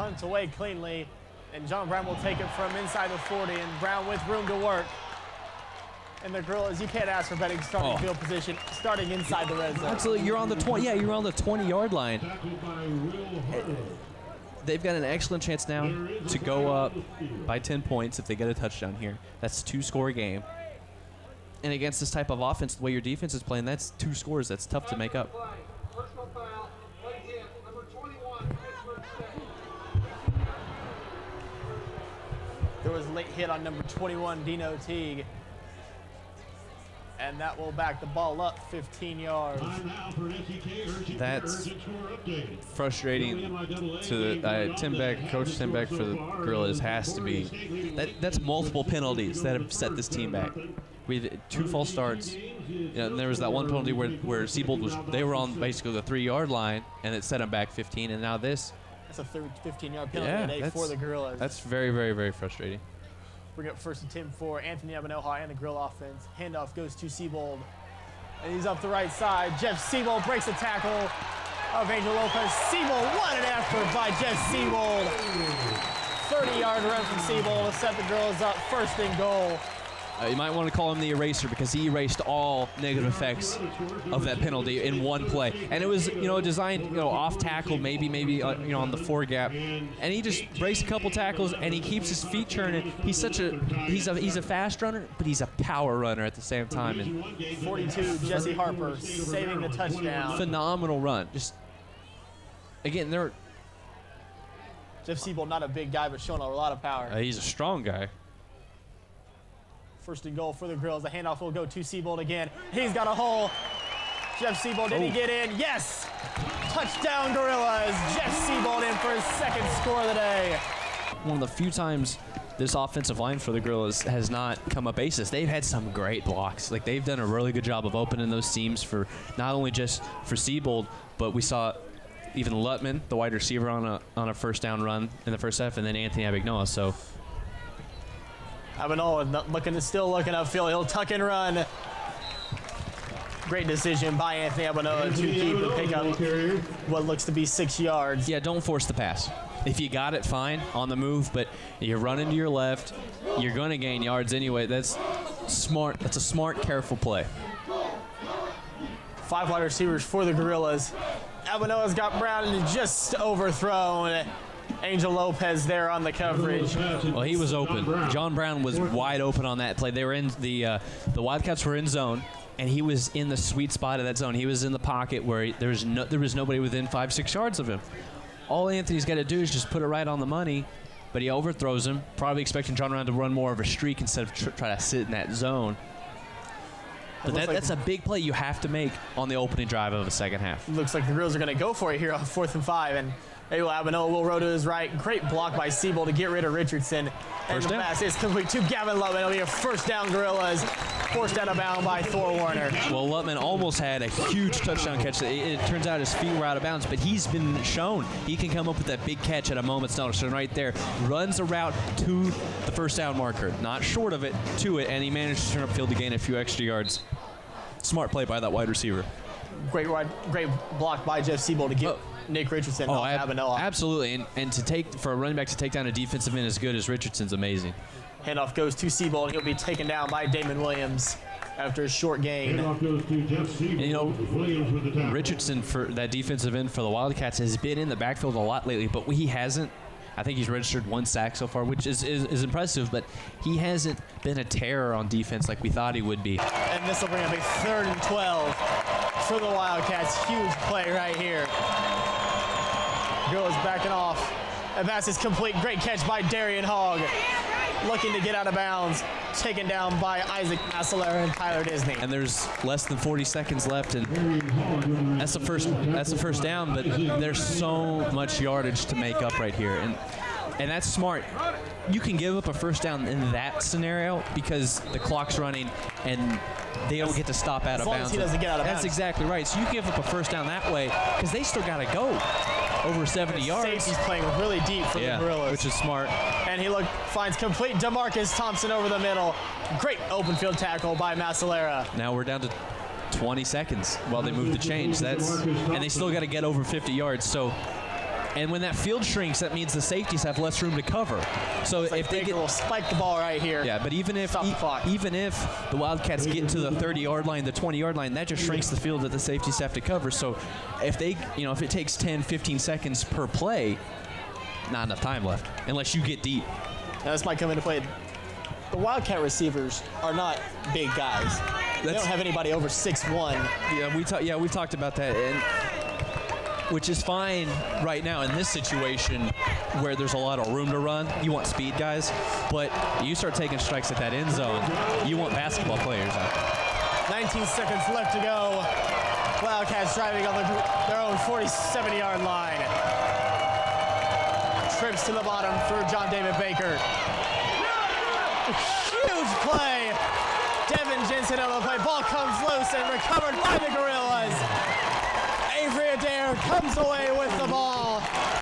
punt away cleanly, and John Brown will take it from inside the 40, and Brown with room to work. And the Gorillas, you can't ask for better starting field position, starting inside the red zone. Absolutely, you're on the 20. Yeah, you're on the 20-yard line. They've got an excellent chance now to go up by 10 points if they get a touchdown here. That's a 2-score game. And against this type of offense, the way your defense is playing, that's 2 scores. That's tough to make up. There was a late hit on number 21, Dino Teague. And that will back the ball up 15 yards. That's frustrating to Tim Beck, Coach Tim Beck for the Gorillas has to be. That's multiple penalties that have set this team back. We had 2 false starts. And there was that one penalty where Siebold they were on basically the 3-yard line, and it set them back 15. And now this. That's a third 15-yard penalty today for the Gorillas. That's very, very, very frustrating. Bring up first and 10 for Anthony Abinoha and the Gorilla offense. Handoff goes to Siebold. And he's up the right side. Jeff Siebold breaks the tackle of Angel Lopez. Siebold, what an effort by Jeff Siebold. 30-yard run from Siebold to set the Gorillas up, first and goal. You might want to call him the eraser because he erased all negative effects of that penalty in one play. And it was, designed, off tackle, maybe on the 4 gap. And he just breaks a couple tackles and he keeps his feet churning. He's a fast runner, but he's a power runner at the same time. And 42, Jesse Harper saving the touchdown. Phenomenal run. Just again, Jeff Siebold, not a big guy, but showing a lot of power. He's a strong guy. First and goal for the Gorillas. The handoff will go to Siebold again. He's got a hole. Jeff Siebold, did he get in? Yes! Touchdown Gorillas. Jeff Siebold in for his 2nd score of the day. One of the few times this offensive line for the Gorillas has not come up aces. They've had some great blocks. Like, they've done a really good job of opening those seams for not only just for Siebold, but we saw even Lutman, the wide receiver, on a first down run in the first half, and then Anthony Abignoa. So Abinoa still looking upfield. He'll tuck and run. Great decision by Anthony Abinoa to keep and pick up what looks to be 6 yards. Yeah, don't force the pass. If you got it, fine, on the move, but you're running to your left, you're going to gain yards anyway. That's smart. That's a smart, careful play. 5 wide receivers for the Gorillas. Abinoa's got Brown and just overthrown. Angel Lopez there on the coverage. Well, he was open. John Brown was wide open on that play. They were in the Wildcats were in zone, and he was in the sweet spot of that zone. He was in the pocket where there was nobody within 5-6 yards of him. All Anthony's got to do is just put it right on the money, but he overthrows him, probably expecting John Brown to run more of a streak instead of try to sit in that zone. But that's a big play you have to make on the opening drive of the second half. Looks like the Gorillas are going to go for it here on 4th and 5, and Abinoa will roll to his right. Great block by Siebold to get rid of Richardson. And the pass is complete to Gavin Lutman. It'll be a first down Gorillas. Forced out of bounds by Thor Warner. Well, Lutman almost had a huge touchdown catch. It turns out his feet were out of bounds, but he's been shown he can come up with that big catch at a moment's notice. And right there, runs a route to the first down marker. Not short of it, to it, and he managed to turn upfield to gain a few extra yards. Smart play by that wide receiver. Great block by Jeff Siebold to get Nick Richardson off Abinoa. Absolutely, and for a running back to take down a defensive end as good as Richardson's amazing. Handoff goes to Siebold, and he'll be taken down by Damon Williams after a short gain. And, Richardson, for that defensive end for the Wildcats, has been in the backfield a lot lately, but he hasn't. I think he's registered 1 sack so far, which is impressive, but he hasn't been a terror on defense like we thought he would be. And this will bring up a 3rd and 12 for the Wildcats. Huge play right here. Gorillas backing off. And pass is complete. Great catch by Darian Hogg. Looking to get out of bounds. Taken down by Isaac Massalera and Tyler Disney. And there's less than 40 seconds left, and that's the first down, but there's so much yardage to make up right here. And that's smart. You can give up a first down in that scenario because the clock's running and they don't get to stop out of bounds. As long as he doesn't get out of bounds. That's exactly right. So you give up a first down that way because they still got to go over 70 yards. Safety's playing really deep for the Gorillas. Which is smart. And he finds complete DeMarcus Thompson over the middle. Great open field tackle by Massalera. Now we're down to 20 seconds while they move the change. And they still got to get over 50 yards. So And when that field shrinks, that means the safeties have less room to cover. So if they will spike the ball right here. Yeah, but even if the Wildcats get to the 30-yard line, the 20-yard line, that just shrinks the field that the safeties have to cover. So if if it takes 10, 15 seconds per play, not enough time left unless you get deep. Now this might come into play. The Wildcat receivers are not big guys. They don't have anybody over 6'1". Yeah, we've talked about that, which is fine right now in this situation where there's a lot of room to run. You want speed guys, but you start taking strikes at that end zone, you want basketball players out there. 19 seconds left to go. Wildcats driving on their own 47-yard line. Trips to the bottom for John David Baker. Huge play. Devin Jensen on the play. Ball comes loose and recovered by the Gorillas. Avery Adair comes away with the ball.